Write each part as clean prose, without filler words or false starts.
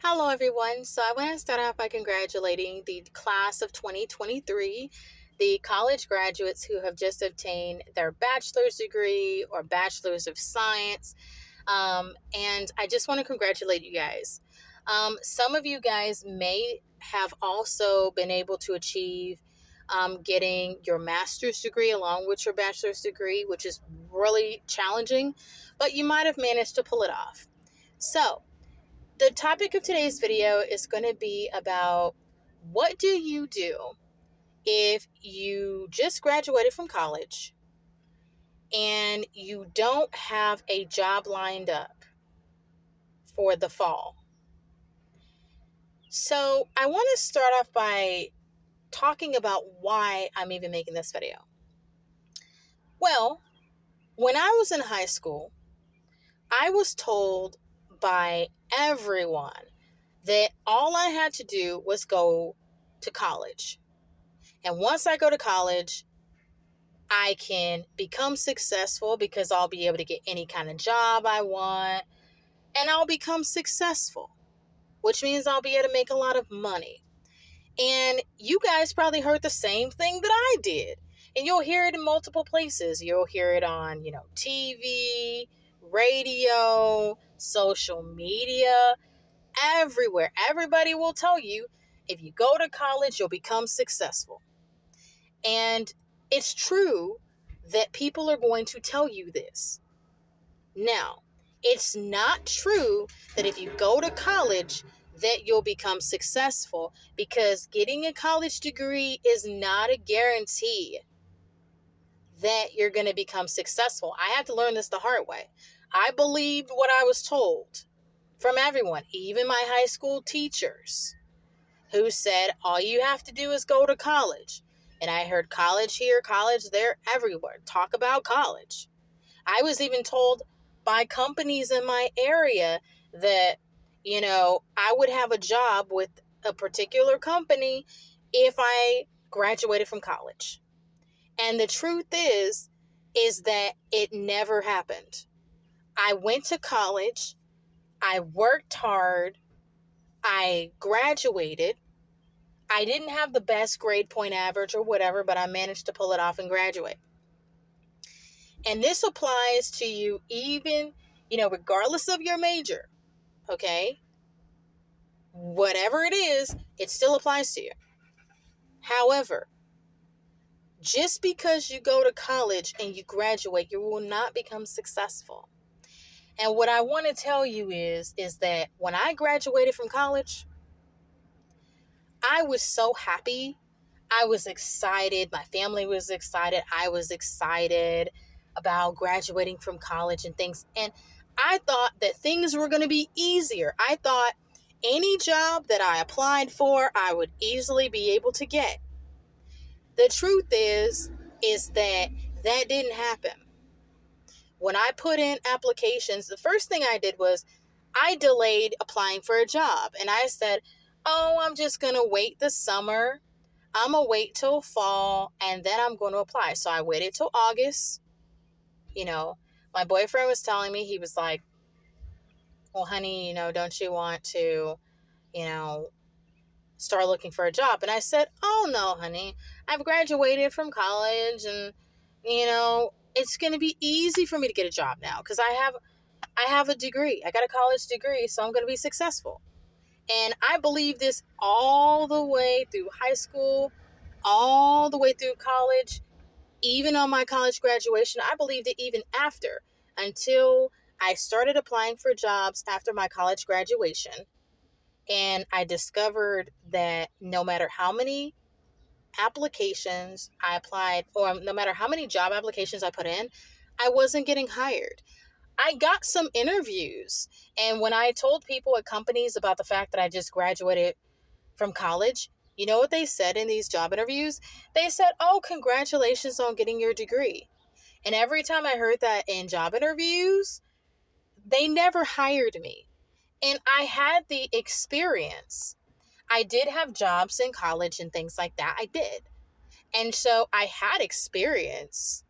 Hello, everyone. So, I want to start off by congratulating the class of 2023, the college graduates who have just obtained their bachelor's degree or bachelor's of science. And I just want to congratulate you guys. Some of you guys may have also been able to achieve getting your master's degree along with your bachelor's degree, which is really challenging, but you might have managed to pull it off. So, the topic of today's video is going to be about what do you do if you just graduated from college and you don't have a job lined up for the fall. So I want to start off by talking about why I'm even making this video. Well, when I was in high school, I was told by everyone that all I had to do was go to college. And once I go to college, I can become successful because I'll be able to get any kind of job I want and I'll become successful, which means I'll be able to make a lot of money. And you guys probably heard the same thing that I did. And you'll hear it in multiple places. You'll hear it on, TV, radio, social media, everywhere. Everybody will tell you if you go to college, you'll become successful. And it's true that people are going to tell you this. Now, it's not true that if you go to college that you'll become successful, because getting a college degree is not a guarantee that you're going to become successful. I had to learn this the hard way. I believed what I was told from everyone, even my high school teachers, who said all you have to do is go to college. And I heard college here, college there, everywhere. Talk about college. I was even told by companies in my area that, I would have a job with a particular company if I graduated from college. And the truth is that it never happened. I went to college. I worked hard. I graduated. I didn't have the best grade point average or whatever, but I managed to pull it off and graduate. And this applies to you even, regardless of your major, okay? Whatever it is, it still applies to you. However, just because you go to college and you graduate, you will not become successful. And what I want to tell you is that when I graduated from college, I was so happy. I was excited. My family was excited. I was excited about graduating from college and things. And I thought that things were going to be easier. I thought any job that I applied for, I would easily be able to get. The truth is that didn't happen. When I put in applications, the first thing I did was I delayed applying for a job. And I said, I'm just going to wait the summer. I'm going to wait till fall and then I'm going to apply. So I waited till August. My boyfriend was telling me, he was like, well, honey, don't you want to, start looking for a job? And I said, oh, no, honey, I've graduated from college and, it's going to be easy for me to get a job now because I have a degree. I got a college degree, so I'm going to be successful. And I believe this all the way through high school, all the way through college, even on my college graduation. I believed it even after, until I started applying for jobs after my college graduation. And I discovered that no matter how many applications I applied, or no matter how many job applications I put in, I wasn't getting hired. I got some interviews. And when I told people at companies about the fact that I just graduated from college, you know what they said in these job interviews? They said, oh, congratulations on getting your degree. And every time I heard that in job interviews, they never hired me. And I had the experience. I did have jobs in college and things like that. I did. And so I had experience,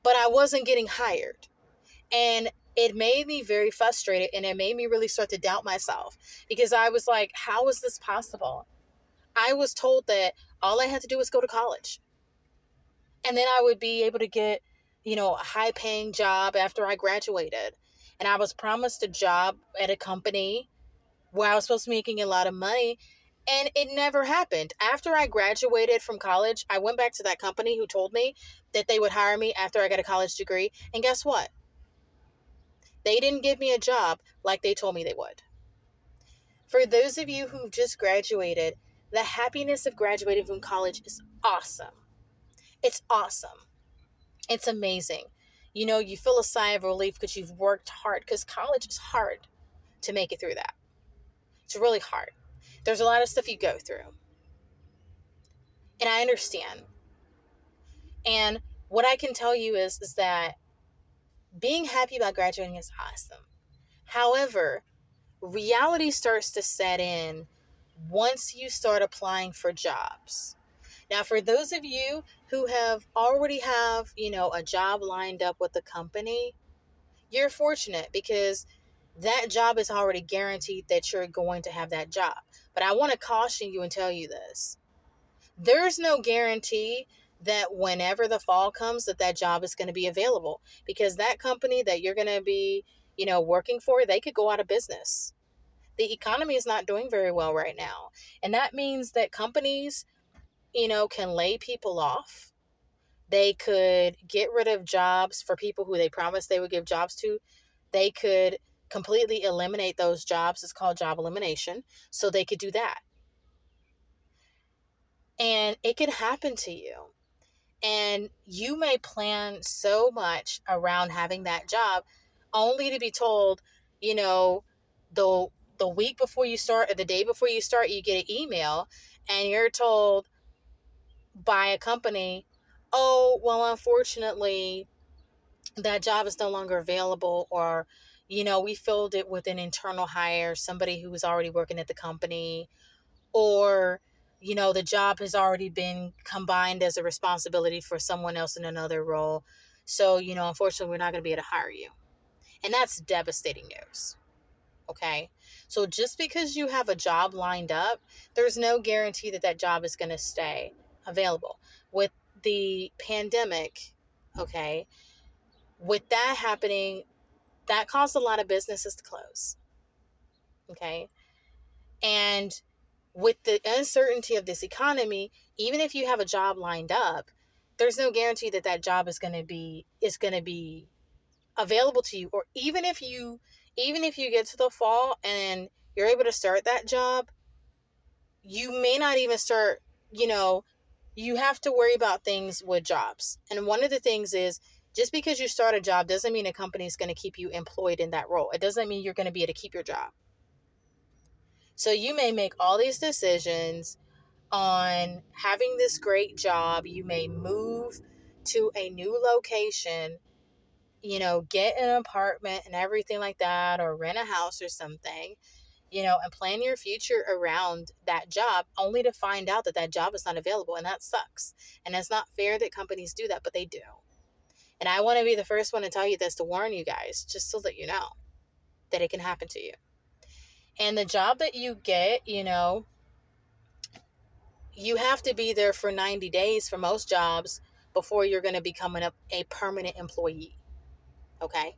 but I wasn't getting hired. And it made me very frustrated, and it made me really start to doubt myself, because I was like, how is this possible? I was told that all I had to do was go to college, and then I would be able to get, a high paying job after I graduated. And I was promised a job at a company where I was supposed to be making a lot of money. And it never happened. After I graduated from college, I went back to that company who told me that they would hire me after I got a college degree. And guess what? They didn't give me a job like they told me they would. For those of you who've just graduated, the happiness of graduating from college is awesome. It's awesome. It's amazing. You feel a sigh of relief because you've worked hard, because college is hard to make it through that. It's really hard. There's a lot of stuff you go through. And I understand. And what I can tell you is that being happy about graduating is awesome. However, reality starts to set in once you start applying for jobs. Now, for those of you who already have, a job lined up with the company, you're fortunate, because that job is already guaranteed that you're going to have that job. But I want to caution you and tell you this. There's no guarantee that whenever the fall comes that job is going to be available, because that company that you're going to be, working for, they could go out of business. The economy is not doing very well right now. And that means that companies, can lay people off. They could get rid of jobs for people who they promised they would give jobs to. They could completely eliminate those jobs. It's called job elimination. So they could do that. And it can happen to you. And you may plan so much around having that job, only to be told, the the week before you start, or the day before you start, you get an email and you're told by a company, oh, well, unfortunately, that job is no longer available, or, we filled it with an internal hire, somebody who was already working at the company, or, the job has already been combined as a responsibility for someone else in another role. So, unfortunately, we're not going to be able to hire you. And that's devastating news. Okay. So just because you have a job lined up, there's no guarantee that job is going to stay available. With the pandemic, okay, with that happening, that caused a lot of businesses to close. Okay. And with the uncertainty of this economy, even if you have a job lined up, there's no guarantee that job is going to be available to you. Or even if you get to the fall and you're able to start that job, you may not even start, you have to worry about things with jobs. And one of the things is, just because you start a job doesn't mean a company is going to keep you employed in that role. It doesn't mean you're going to be able to keep your job. So you may make all these decisions on having this great job. You may move to a new location, get an apartment and everything like that, or rent a house or something, and plan your future around that job, only to find out that job is not available. And that sucks. And it's not fair that companies do that, but they do. And I want to be the first one to tell you this, to warn you guys, just so that you know that it can happen to you. And the job that you get, you have to be there for 90 days for most jobs before you're going to become a permanent employee. Okay?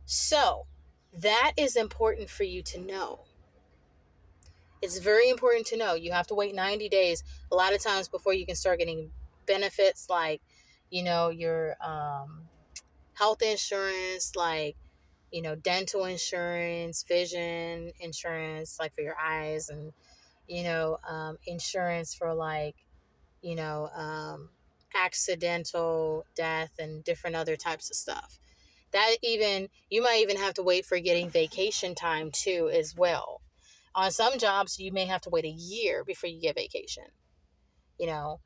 So that is important for you to know. It's very important to know. You have to wait 90 days a lot of times before you can start getting benefits like, your health insurance, like, dental insurance, vision insurance, like for your eyes, and, insurance for like, you know, um, accidental death and different other types of stuff. You might even have to wait for getting vacation time too, as well. On some jobs, you may have to wait a year before you get vacation, you know,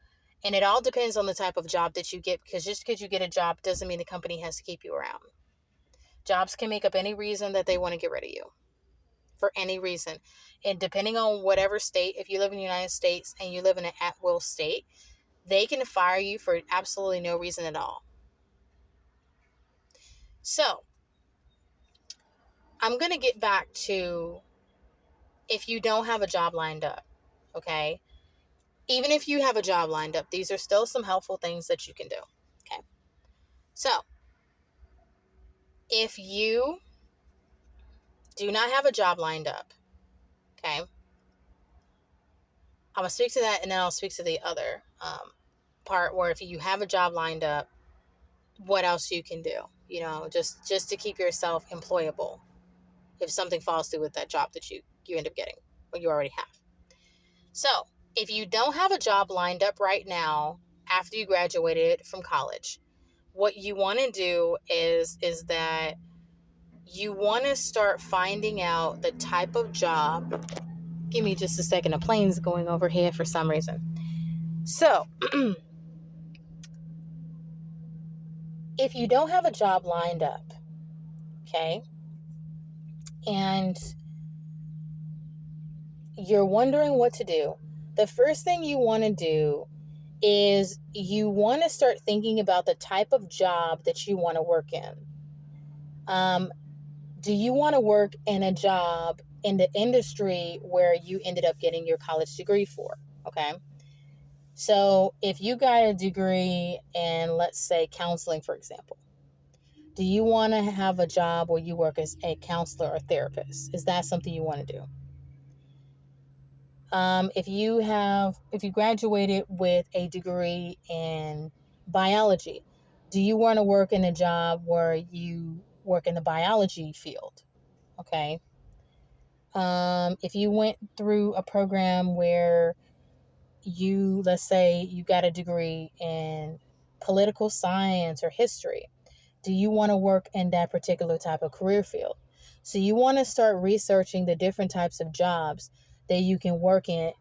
and it all depends on the type of job that you get, because just because you get a job doesn't mean the company has to keep you around. Jobs can make up any reason that they want to get rid of you, for any reason. And depending on whatever state, if you live in the United States and you live in an at-will state, they can fire you for absolutely no reason at all. So, I'm going to get back to if you don't have a job lined up, okay? Even if you have a job lined up, these are still some helpful things that you can do, okay? So, if you do not have a job lined up, okay, I'm going to speak to that and then I'll speak to the other part where if you have a job lined up, what else you can do, just to keep yourself employable if something falls through with that job that you end up getting or you already have. So, if you don't have a job lined up right now after you graduated from college, what you want to do is that you want to start finding out the type of job. Give me just a second. A plane's going overhead for some reason. So, if you don't have a job lined up, okay, and you're wondering what to do, the first thing you want to do is you want to start thinking about the type of job that you want to work in. Do you want to work in a job in the industry where you ended up getting your college degree for? Okay. So if you got a degree in, let's say, counseling, for example, do you want to have a job where you work as a counselor or therapist? Is that something you want to do? If you graduated with a degree in biology, do you want to work in a job where you work in the biology field? Okay. If you went through a program where let's say you got a degree in political science or history, do you want to work in that particular type of career field? So you want to start researching the different types of jobs that you can work in,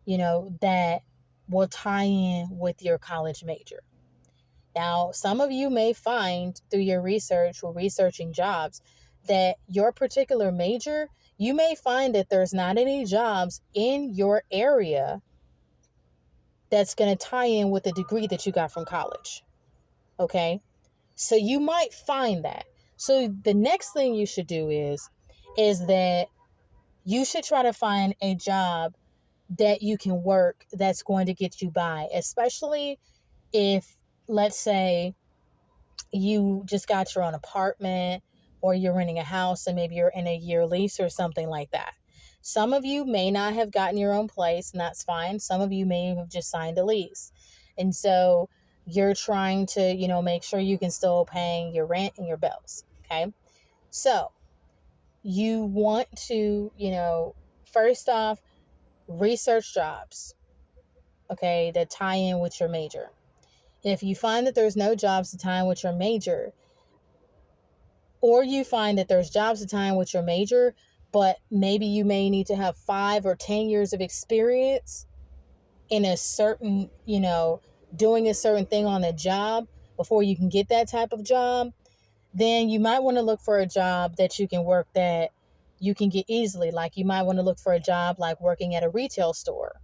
that will tie in with your college major. Now, some of you may find through your research or researching jobs that your particular major, you may find that there's not any jobs in your area that's going to tie in with the degree that you got from college. Okay? So you might find that. So the next thing you should do is that you should try to find a job that you can work that's going to get you by, especially if, let's say, you just got your own apartment or you're renting a house and maybe you're in a year lease or something like that. Some of you may not have gotten your own place, and that's fine. Some of you may have just signed a lease. And so you're trying to, make sure you can still paying your rent and your bills. Okay. So you want to, first off, research jobs, okay, that tie in with your major. If you find that there's no jobs to tie in with your major, or you find that there's jobs to tie in with your major, but maybe you may need to have 5 or 10 years of experience in a certain, doing a certain thing on the job before you can get that type of job, then you might want to look for a job that you can work that you can get easily. Like you might want to look for a job like working at a retail store.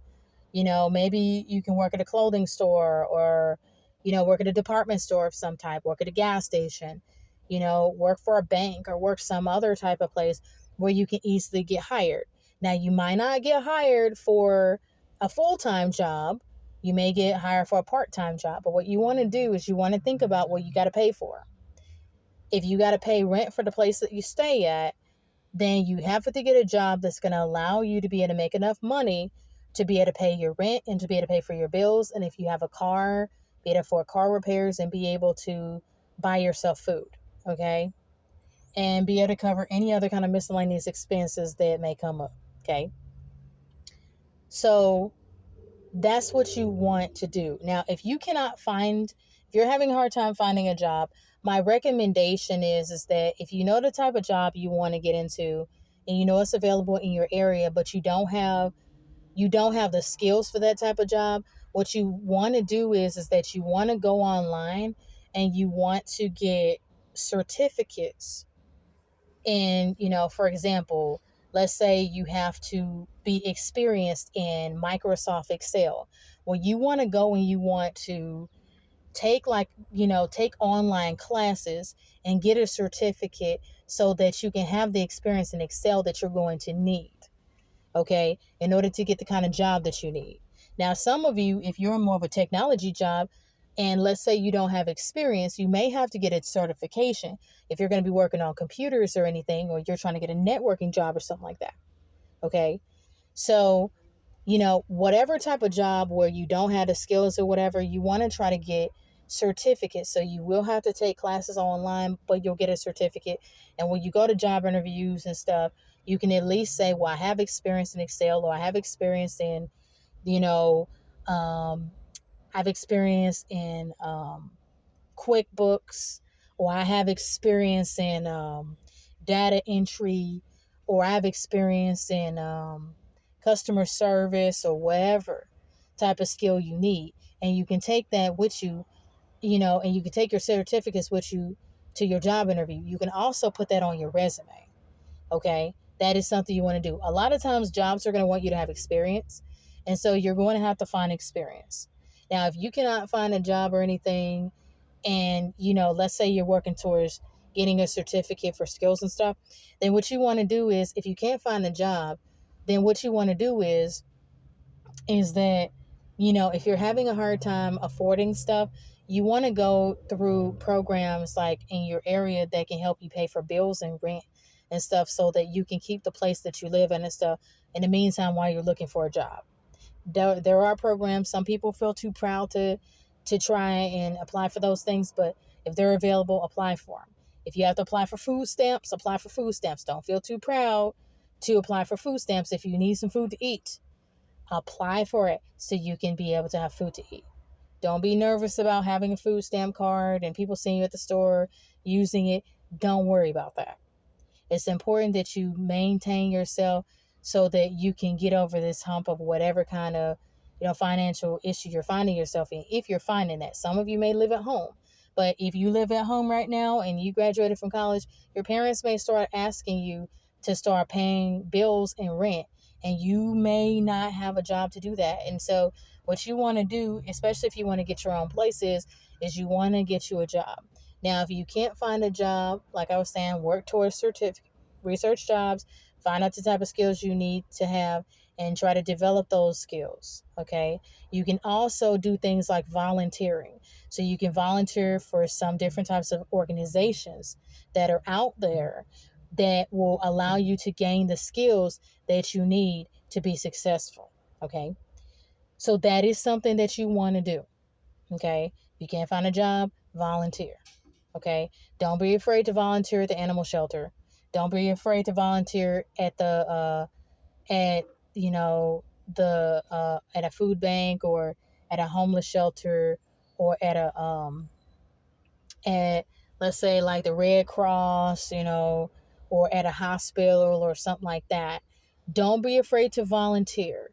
Maybe you can work at a clothing store or, work at a department store of some type, work at a gas station, work for a bank or work some other type of place where you can easily get hired. Now, you might not get hired for a full-time job. You may get hired for a part-time job. But what you want to do is you want to think about what you got to pay for. If you got to pay rent for the place that you stay at, then you have to get a job that's going to allow you to be able to make enough money to be able to pay your rent and to be able to pay for your bills. And if you have a car, be able to afford car repairs and be able to buy yourself food, okay? And be able to cover any other kind of miscellaneous expenses that may come up, okay? So that's what you want to do. Now, if you're having a hard time finding a job, my recommendation is that if you know the type of job you want to get into and you know it's available in your area, but you don't have the skills for that type of job, what you want to do is that you want to go online and you want to get certificates in, for example, let's say you have to be experienced in Microsoft Excel. Well, you want to go and you want to take take online classes and get a certificate so that you can have the experience in Excel that you're going to need, okay, in order to get the kind of job that you need. Now, some of you, if you're in more of a technology job, and let's say you don't have experience, you may have to get a certification if you're going to be working on computers or anything, or you're trying to get a networking job or something like that. Okay. So, whatever type of job where you don't have the skills or whatever, you want to try to get certificates. So you will have to take classes online, but you'll get a certificate. And when you go to job interviews and stuff, you can at least say, well, I have experience in Excel, or I have experience in, you know, um, I've experienced in QuickBooks, or I have experience in data entry, or I have experience in customer service, or whatever type of skill you need. And you can take that with you, and you can take your certificates with you to your job interview. You can also put that on your resume. Okay. That is something you want to do. A lot of times jobs are going to want you to have experience. And so you're going to have to find experience. Now, if you cannot find a job or anything, and let's say you're working towards getting a certificate for skills and stuff, then what you want to do is, if you can't find a job, then what you want to do is that, if you're having a hard time affording stuff, you want to go through programs like in your area that can help you pay for bills and rent and stuff, so that you can keep the place that you live in and stuff in the meantime while you're looking for a job. There are programs. Some people feel too proud to try and apply for those things, but if they're available, apply for them. If you have to apply for food stamps, apply for food stamps. Don't feel too proud to apply for food stamps. If you need some food to eat, apply for it so you can be able to have food to eat. Don't be nervous about having a food stamp card and people seeing you at the store using it. Don't worry about that. It's important that you maintain yourself so that you can get over this hump of whatever kind of, financial issue you're finding yourself in. If you're finding that, some of you may live at home, but if you live at home right now and you graduated from college, your parents may start asking you to start paying bills and rent, and you may not have a job to do that. And so what you want to do, especially if you want to get your own place, is you want to get you a job. Now, if you can't find a job, like I was saying, work towards certificate, research jobs, find out the type of skills you need to have, and try to develop those skills. Okay. You can also do things like volunteering. So you can volunteer for some different types of organizations that are out there that will allow you to gain the skills that you need to be successful. Okay. So that is something that you want to do. Okay. If you can't find a job, volunteer. Okay. Don't be afraid to volunteer at the animal shelter. Don't be afraid to volunteer at at at a food bank, or at a homeless shelter, or at, let's say, like the Red Cross, or at a hospital or something like that. Don't be afraid to volunteer.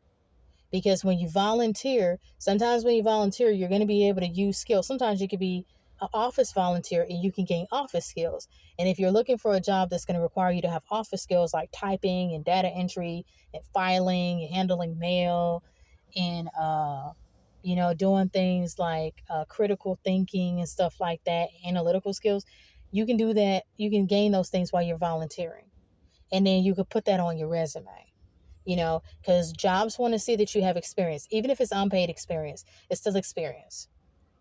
Because sometimes when you volunteer, you're going to be able to use skills. Sometimes you could be an office volunteer and you can gain office skills. And if you're looking for a job that's going to require you to have office skills like typing and data entry and filing and handling mail and, doing things like critical thinking and stuff like that, analytical skills, you can do that. You can gain those things while you're volunteering. And then you could put that on your resume. Because jobs want to see that you have experience. Even if it's unpaid experience, it's still experience.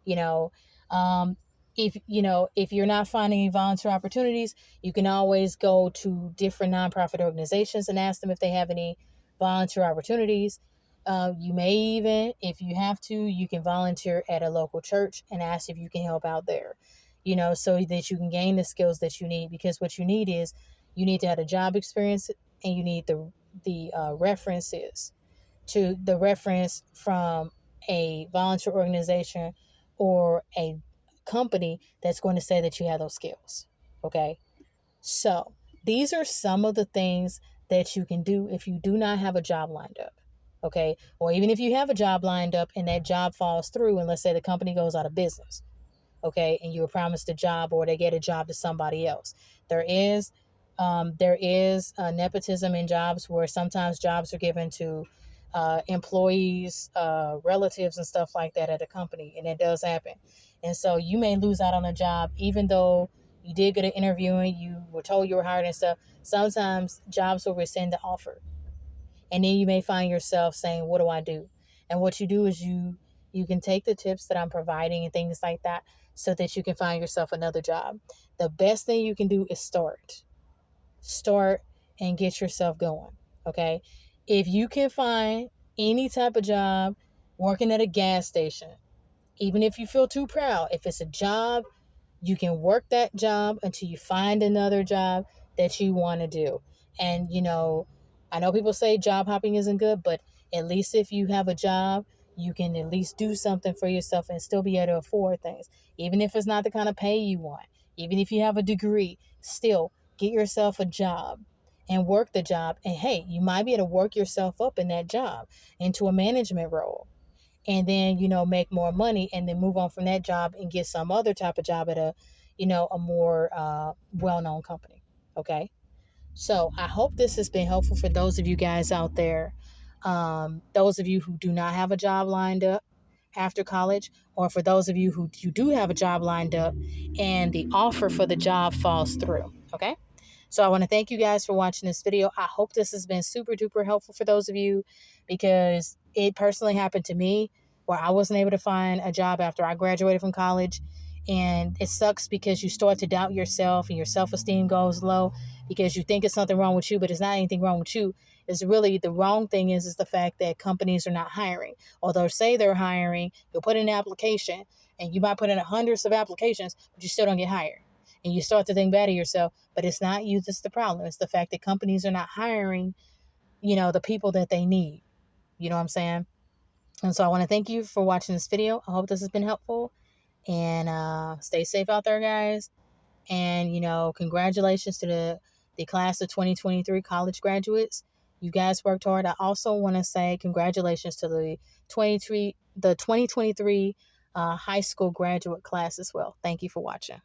you know um, if you're not finding any volunteer opportunities, you can always go to different nonprofit organizations and ask them if they have any volunteer opportunities. You may even, if you have to, you can volunteer at a local church and ask if you can help out there, so that you can gain the skills that you need. Because what you need is, you need to have a job experience, and you need the references, to the reference from a volunteer organization or a company that's going to say that you have those skills. Okay. So these are some of the things that you can do if you do not have a job lined up. Okay. Or even if you have a job lined up and that job falls through, and let's say the company goes out of business. Okay. And you were promised a job, or they get a job to somebody else. There is nepotism in jobs, where sometimes jobs are given to employees, relatives, and stuff like that at a company, and it does happen. And so you may lose out on a job, even though you did get an interview and you were told you were hired and stuff. Sometimes jobs will rescind the offer, and then you may find yourself saying, "What do I do?" And what you do is you can take the tips that I'm providing and things like that, so that you can find yourself another job. The best thing you can do is start and get yourself going. Okay. If you can find any type of job working at a gas station, even if you feel too proud, if it's a job, you can work that job until you find another job that you want to do. And, I know people say job hopping isn't good, but at least if you have a job, you can at least do something for yourself and still be able to afford things. Even if it's not the kind of pay you want, even if you have a degree, still get yourself a job and work the job. And hey, you might be able to work yourself up in that job into a management role, and then make more money, and then move on from that job and get some other type of job at a more well-known company. Okay, so I hope this has been helpful for those of you guys out there, those of you who do not have a job lined up after college, or for those of you who you do have a job lined up and the offer for the job falls through. Okay, so I want to thank you guys for watching this video. I hope this has been super duper helpful for those of you, because it personally happened to me where I wasn't able to find a job after I graduated from college. And it sucks because you start to doubt yourself and your self-esteem goes low because you think it's something wrong with you, but it's not anything wrong with you. It's really the wrong thing is the fact that companies are not hiring. Although say they're hiring, you'll put in an application and you might put in hundreds of applications, but you still don't get hired. And you start to think bad of yourself, but it's not you that's the problem. It's the fact that companies are not hiring, the people that they need. You know what I'm saying? And so I want to thank you for watching this video. I hope this has been helpful. And stay safe out there, guys. And, congratulations to the class of 2023 college graduates. You guys worked hard. I also want to say congratulations to the 2023 high school graduate class as well. Thank you for watching.